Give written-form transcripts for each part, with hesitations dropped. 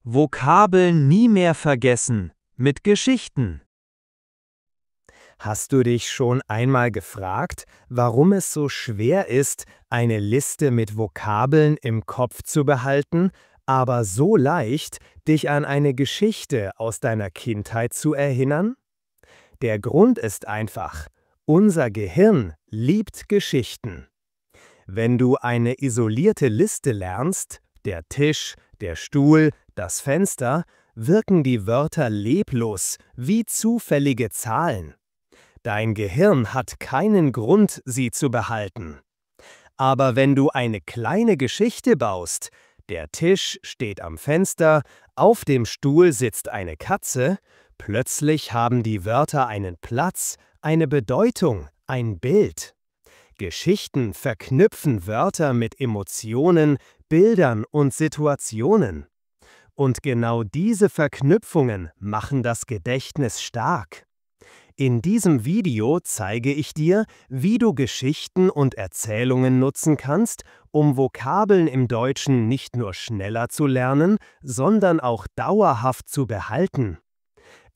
Vokabeln nie mehr vergessen mit Geschichten. Hast du dich schon einmal gefragt, warum es so schwer ist, eine Liste mit Vokabeln im Kopf zu behalten, aber so leicht, dich an eine Geschichte aus deiner Kindheit zu erinnern? Der Grund ist einfach: Unser Gehirn liebt Geschichten. Wenn du eine isolierte Liste lernst, der Tisch, der Stuhl, das Fenster, wirken die Wörter leblos, wie zufällige Zahlen. Dein Gehirn hat keinen Grund, sie zu behalten. Aber wenn du eine kleine Geschichte baust, der Tisch steht am Fenster, auf dem Stuhl sitzt eine Katze, plötzlich haben die Wörter einen Platz, eine Bedeutung, ein Bild. Geschichten verknüpfen Wörter mit Emotionen, Bildern und Situationen. Und genau diese Verknüpfungen machen das Gedächtnis stark. In diesem Video zeige ich dir, wie du Geschichten und Erzählungen nutzen kannst, um Vokabeln im Deutschen nicht nur schneller zu lernen, sondern auch dauerhaft zu behalten.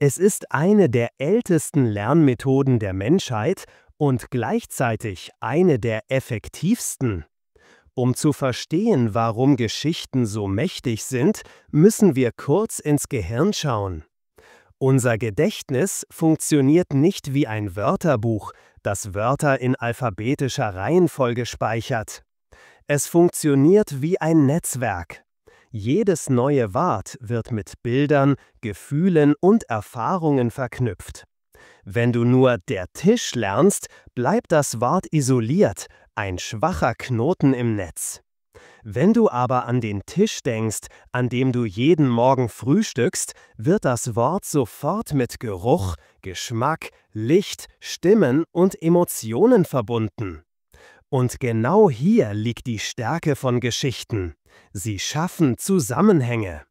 Es ist eine der ältesten Lernmethoden der Menschheit und gleichzeitig eine der effektivsten. Um zu verstehen, warum Geschichten so mächtig sind, müssen wir kurz ins Gehirn schauen. Unser Gedächtnis funktioniert nicht wie ein Wörterbuch, das Wörter in alphabetischer Reihenfolge speichert. Es funktioniert wie ein Netzwerk. Jedes neue Wort wird mit Bildern, Gefühlen und Erfahrungen verknüpft. Wenn du nur der Tisch lernst, bleibt das Wort isoliert, ein schwacher Knoten im Netz. Wenn du aber an den Tisch denkst, an dem du jeden Morgen frühstückst, wird das Wort sofort mit Geruch, Geschmack, Licht, Stimmen und Emotionen verbunden. Und genau hier liegt die Stärke von Geschichten. Sie schaffen Zusammenhänge.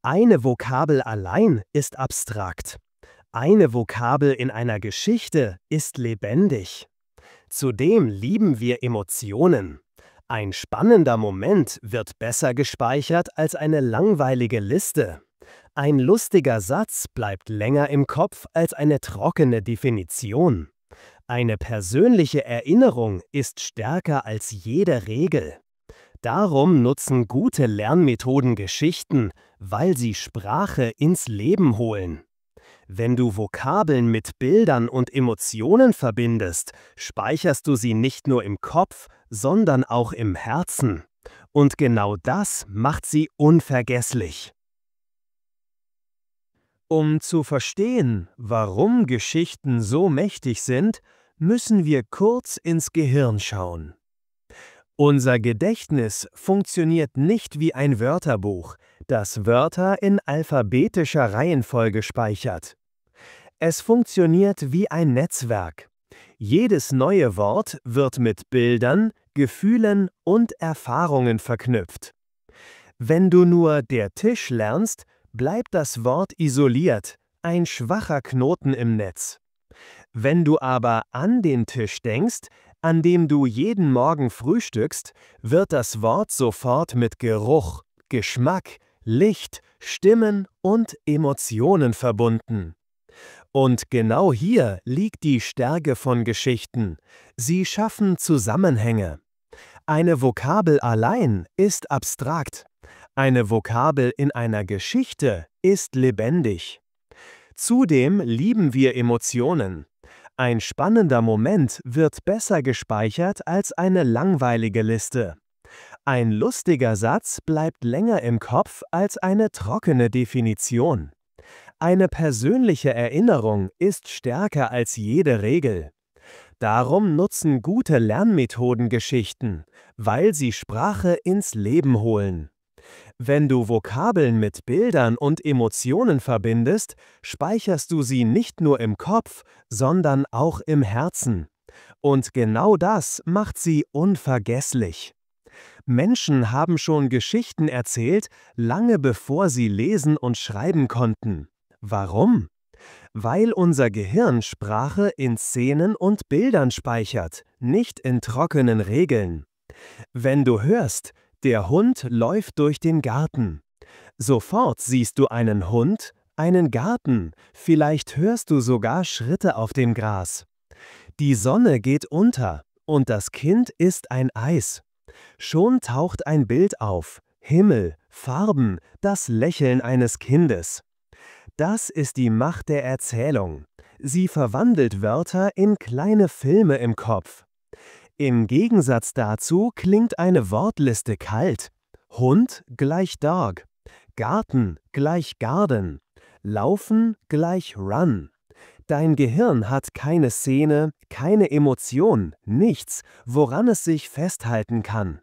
Eine Vokabel allein ist abstrakt. Eine Vokabel in einer Geschichte ist lebendig. Zudem lieben wir Emotionen. Ein spannender Moment wird besser gespeichert als eine langweilige Liste. Ein lustiger Satz bleibt länger im Kopf als eine trockene Definition. Eine persönliche Erinnerung ist stärker als jede Regel. Darum nutzen gute Lernmethoden Geschichten, weil sie Sprache ins Leben holen. Wenn du Vokabeln mit Bildern und Emotionen verbindest, speicherst du sie nicht nur im Kopf, sondern auch im Herzen. Und genau das macht sie unvergesslich. Um zu verstehen, warum Geschichten so mächtig sind, müssen wir kurz ins Gehirn schauen. Unser Gedächtnis funktioniert nicht wie ein Wörterbuch, das Wörter in alphabetischer Reihenfolge speichert. Es funktioniert wie ein Netzwerk. Jedes neue Wort wird mit Bildern, Gefühlen und Erfahrungen verknüpft. Wenn du nur der Tisch lernst, bleibt das Wort isoliert, ein schwacher Knoten im Netz. Wenn du aber an den Tisch denkst, an dem du jeden Morgen frühstückst, wird das Wort sofort mit Geruch, Geschmack, Licht, Stimmen und Emotionen verbunden. Und genau hier liegt die Stärke von Geschichten. Sie schaffen Zusammenhänge. Eine Vokabel allein ist abstrakt. Eine Vokabel in einer Geschichte ist lebendig. Zudem lieben wir Emotionen. Ein spannender Moment wird besser gespeichert als eine langweilige Liste. Ein lustiger Satz bleibt länger im Kopf als eine trockene Definition. Eine persönliche Erinnerung ist stärker als jede Regel. Darum nutzen gute Lernmethoden Geschichten, weil sie Sprache ins Leben holen. Wenn du Vokabeln mit Bildern und Emotionen verbindest, speicherst du sie nicht nur im Kopf, sondern auch im Herzen. Und genau das macht sie unvergesslich. Menschen haben schon Geschichten erzählt, lange bevor sie lesen und schreiben konnten. Warum? Weil unser Gehirn Sprache in Szenen und Bildern speichert, nicht in trockenen Regeln. Wenn du hörst, der Hund läuft durch den Garten. Sofort siehst du einen Hund, einen Garten, vielleicht hörst du sogar Schritte auf dem Gras. Die Sonne geht unter und das Kind isst ein Eis. Schon taucht ein Bild auf, Himmel, Farben, das Lächeln eines Kindes. Das ist die Macht der Erzählung. Sie verwandelt Wörter in kleine Filme im Kopf. Im Gegensatz dazu klingt eine Wortliste kalt. Hund gleich Dog, Garten gleich Garden, Laufen gleich Run. Dein Gehirn hat keine Szene, keine Emotion, nichts, woran es sich festhalten kann.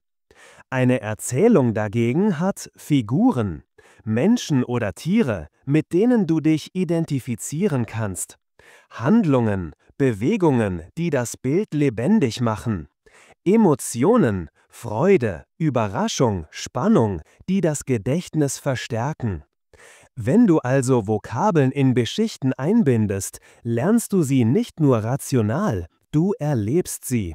Eine Erzählung dagegen hat Figuren, Menschen oder Tiere, mit denen du dich identifizieren kannst. Handlungen, Bewegungen, die das Bild lebendig machen. Emotionen, Freude, Überraschung, Spannung, die das Gedächtnis verstärken. Wenn du also Vokabeln in Geschichten einbindest, lernst du sie nicht nur rational, du erlebst sie.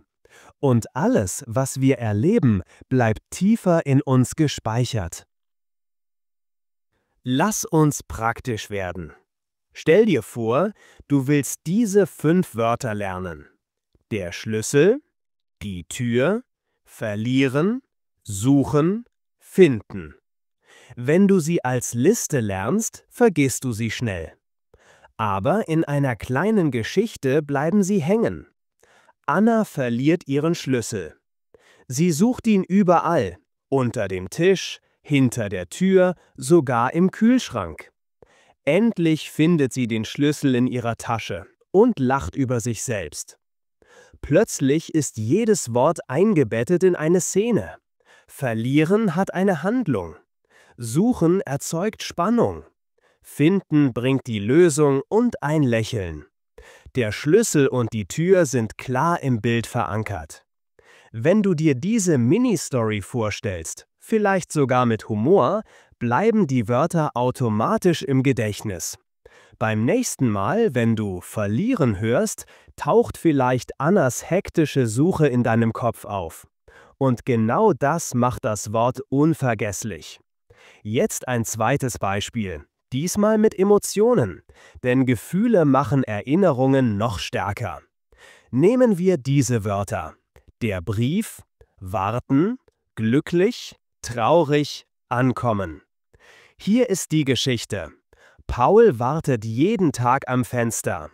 Und alles, was wir erleben, bleibt tiefer in uns gespeichert. Lass uns praktisch werden. Stell dir vor, du willst diese 5 Wörter lernen. Der Schlüssel, die Tür, verlieren, suchen, finden. Wenn du sie als Liste lernst, vergisst du sie schnell. Aber in einer kleinen Geschichte bleiben sie hängen. Anna verliert ihren Schlüssel. Sie sucht ihn überall, unter dem Tisch, hinter der Tür, sogar im Kühlschrank. Endlich findet sie den Schlüssel in ihrer Tasche und lacht über sich selbst. Plötzlich ist jedes Wort eingebettet in eine Szene. Verlieren hat eine Handlung. Suchen erzeugt Spannung. Finden bringt die Lösung und ein Lächeln. Der Schlüssel und die Tür sind klar im Bild verankert. Wenn du dir diese Mini-Story vorstellst, vielleicht sogar mit Humor, bleiben die Wörter automatisch im Gedächtnis. Beim nächsten Mal, wenn du verlieren hörst, taucht vielleicht Annas hektische Suche in deinem Kopf auf. Und genau das macht das Wort unvergesslich. Jetzt ein zweites Beispiel, diesmal mit Emotionen, denn Gefühle machen Erinnerungen noch stärker. Nehmen wir diese Wörter: der Brief, warten, glücklich, traurig, ankommen. Hier ist die Geschichte. Paul wartet jeden Tag am Fenster.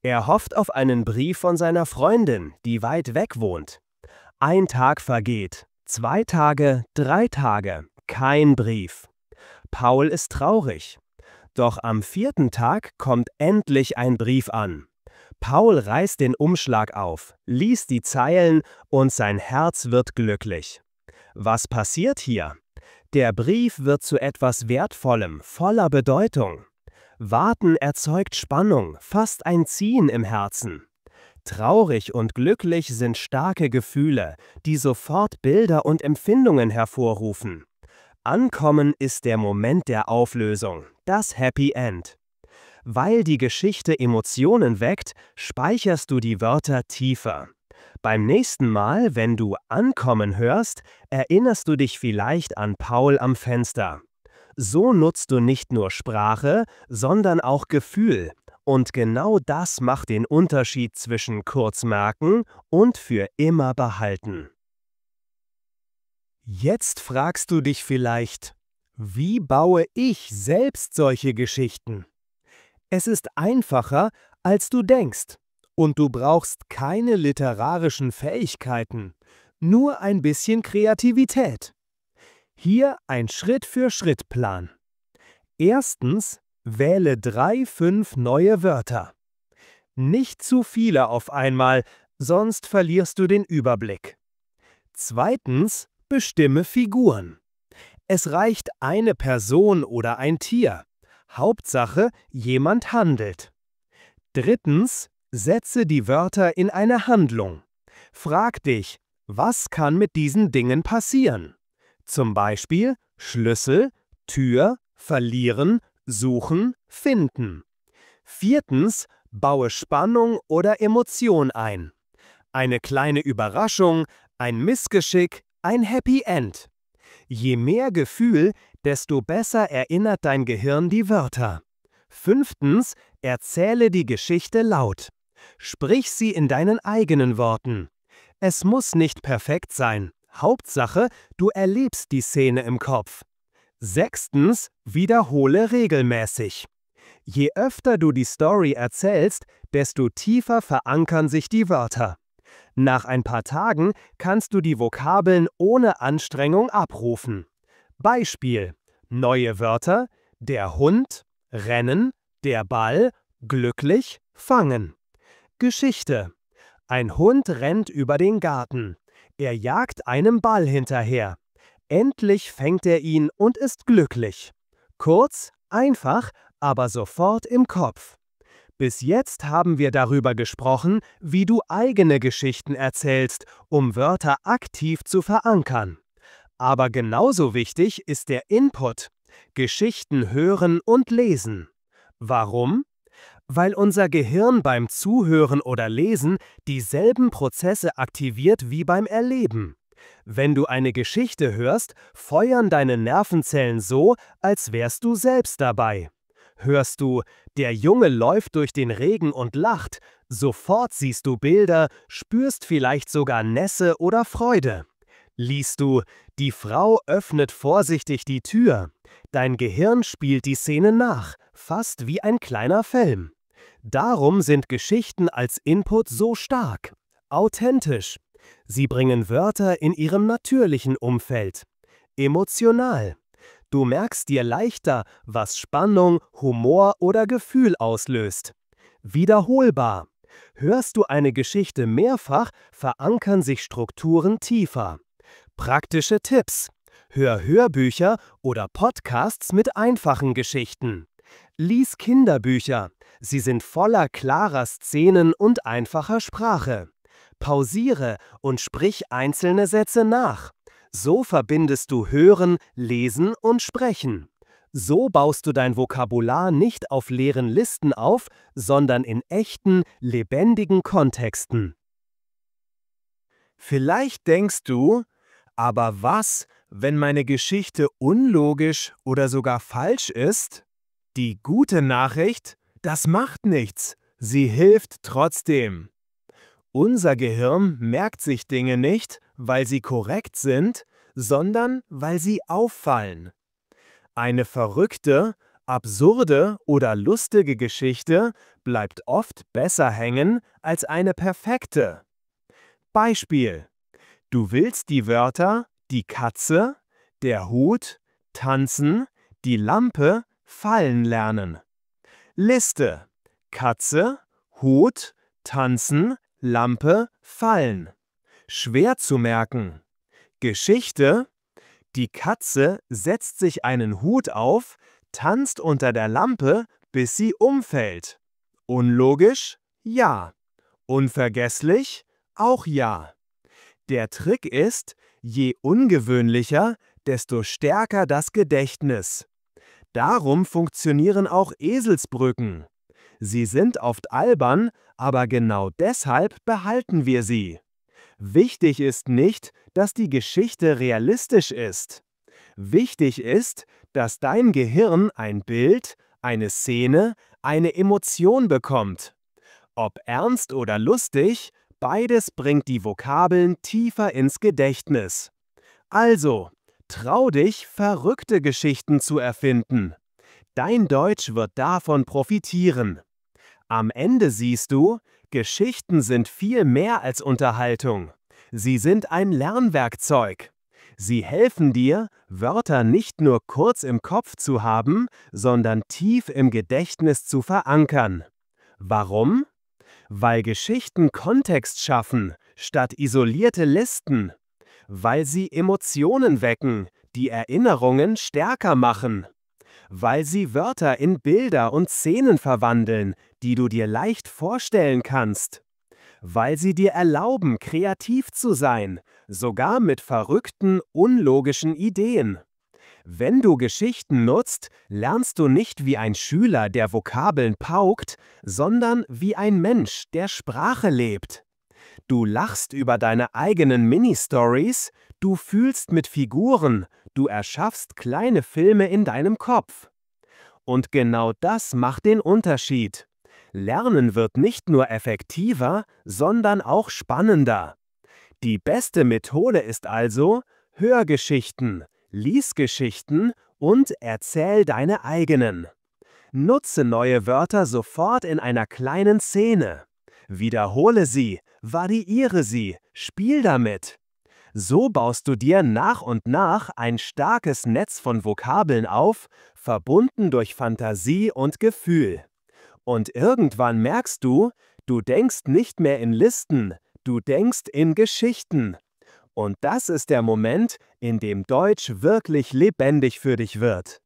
Er hofft auf einen Brief von seiner Freundin, die weit weg wohnt. Ein Tag vergeht, 2 Tage, 3 Tage, kein Brief. Paul ist traurig. Doch am 4. Tag kommt endlich ein Brief an. Paul reißt den Umschlag auf, liest die Zeilen und sein Herz wird glücklich. Was passiert hier? Der Brief wird zu etwas Wertvollem, voller Bedeutung. Warten erzeugt Spannung, fast ein Ziehen im Herzen. Traurig und glücklich sind starke Gefühle, die sofort Bilder und Empfindungen hervorrufen. Ankommen ist der Moment der Auflösung, das Happy End. Weil die Geschichte Emotionen weckt, speicherst du die Wörter tiefer. Beim nächsten Mal, wenn du Ankommen hörst, erinnerst du dich vielleicht an Paul am Fenster. So nutzt du nicht nur Sprache, sondern auch Gefühl. Und genau das macht den Unterschied zwischen kurz merken und für immer behalten. Jetzt fragst du dich vielleicht, wie baue ich selbst solche Geschichten? Es ist einfacher, als du denkst. Und du brauchst keine literarischen Fähigkeiten, nur ein bisschen Kreativität. Hier ein Schritt-für-Schritt-Plan. Erstens, wähle 3-5 neue Wörter. Nicht zu viele auf einmal, sonst verlierst du den Überblick. Zweitens, bestimme Figuren. Es reicht eine Person oder ein Tier. Hauptsache, jemand handelt. Drittens, setze die Wörter in eine Handlung. Frag dich, was kann mit diesen Dingen passieren? Zum Beispiel Schlüssel, Tür, verlieren, suchen, finden. Viertens, baue Spannung oder Emotion ein. Eine kleine Überraschung, ein Missgeschick, ein Happy End. Je mehr Gefühl, desto besser erinnert dein Gehirn die Wörter. 5. Erzähle die Geschichte laut. Sprich sie in deinen eigenen Worten. Es muss nicht perfekt sein. Hauptsache, du erlebst die Szene im Kopf. 6. Wiederhole regelmäßig. Je öfter du die Story erzählst, desto tiefer verankern sich die Wörter. Nach ein paar Tagen kannst du die Vokabeln ohne Anstrengung abrufen. Beispiel: neue Wörter: der Hund, rennen, der Ball, glücklich, fangen. Geschichte: ein Hund rennt über den Garten. Er jagt einem Ball hinterher. Endlich fängt er ihn und ist glücklich. Kurz, einfach, aber sofort im Kopf. Bis jetzt haben wir darüber gesprochen, wie du eigene Geschichten erzählst, um Wörter aktiv zu verankern. Aber genauso wichtig ist der Input: Geschichten hören und lesen. Warum? Weil unser Gehirn beim Zuhören oder Lesen dieselben Prozesse aktiviert wie beim Erleben. Wenn du eine Geschichte hörst, feuern deine Nervenzellen so, als wärst du selbst dabei. Hörst du, der Junge läuft durch den Regen und lacht, sofort siehst du Bilder, spürst vielleicht sogar Nässe oder Freude. Liest du, die Frau öffnet vorsichtig die Tür, dein Gehirn spielt die Szene nach, fast wie ein kleiner Film. Darum sind Geschichten als Input so stark, authentisch. Sie bringen Wörter in ihrem natürlichen Umfeld. Emotional. Du merkst dir leichter, was Spannung, Humor oder Gefühl auslöst. Wiederholbar. Hörst du eine Geschichte mehrfach, verankern sich Strukturen tiefer. Praktische Tipps: Hör Hörbücher oder Podcasts mit einfachen Geschichten. Lies Kinderbücher. Sie sind voller klarer Szenen und einfacher Sprache. Pausiere und sprich einzelne Sätze nach. So verbindest du Hören, Lesen und Sprechen. So baust du dein Vokabular nicht auf leeren Listen auf, sondern in echten, lebendigen Kontexten. Vielleicht denkst du: aber was, wenn meine Geschichte unlogisch oder sogar falsch ist? Die gute Nachricht: das macht nichts. Sie hilft trotzdem. Unser Gehirn merkt sich Dinge nicht, weil sie korrekt sind, sondern weil sie auffallen. Eine verrückte, absurde oder lustige Geschichte bleibt oft besser hängen als eine perfekte. Beispiel: Du willst die Wörter die Katze, der Hut, tanzen, die Lampe fallen lernen. Liste: Katze, Hut, tanzen, Lampe, fallen. Schwer zu merken. Geschichte: Die Katze setzt sich einen Hut auf, tanzt unter der Lampe, bis sie umfällt. Unlogisch? Ja. Unvergesslich? Auch ja. Der Trick ist: je ungewöhnlicher, desto stärker das Gedächtnis. Darum funktionieren auch Eselsbrücken. Sie sind oft albern, aber genau deshalb behalten wir sie. Wichtig ist nicht, dass die Geschichte realistisch ist. Wichtig ist, dass dein Gehirn ein Bild, eine Szene, eine Emotion bekommt. Ob ernst oder lustig, beides bringt die Vokabeln tiefer ins Gedächtnis. Also, trau dich, verrückte Geschichten zu erfinden. Dein Deutsch wird davon profitieren. Am Ende siehst du, Geschichten sind viel mehr als Unterhaltung. Sie sind ein Lernwerkzeug. Sie helfen dir, Wörter nicht nur kurz im Kopf zu haben, sondern tief im Gedächtnis zu verankern. Warum? Weil Geschichten Kontext schaffen, statt isolierte Listen. Weil sie Emotionen wecken, die Erinnerungen stärker machen. Weil sie Wörter in Bilder und Szenen verwandeln, die du dir leicht vorstellen kannst. Weil sie dir erlauben, kreativ zu sein, sogar mit verrückten, unlogischen Ideen. Wenn du Geschichten nutzt, lernst du nicht wie ein Schüler, der Vokabeln paukt, sondern wie ein Mensch, der Sprache lebt. Du lachst über deine eigenen Mini-Stories, du fühlst mit Figuren, Du erschaffst kleine Filme in deinem Kopf. Und genau das macht den Unterschied. Lernen wird nicht nur effektiver, sondern auch spannender. Die beste Methode ist also: Hörgeschichten, lies Geschichten und erzähl deine eigenen. Nutze neue Wörter sofort in einer kleinen Szene. Wiederhole sie, variiere sie, spiel damit. So baust du dir nach und nach ein starkes Netz von Vokabeln auf, verbunden durch Fantasie und Gefühl. Und irgendwann merkst du, du denkst nicht mehr in Listen, du denkst in Geschichten. Und das ist der Moment, in dem Deutsch wirklich lebendig für dich wird.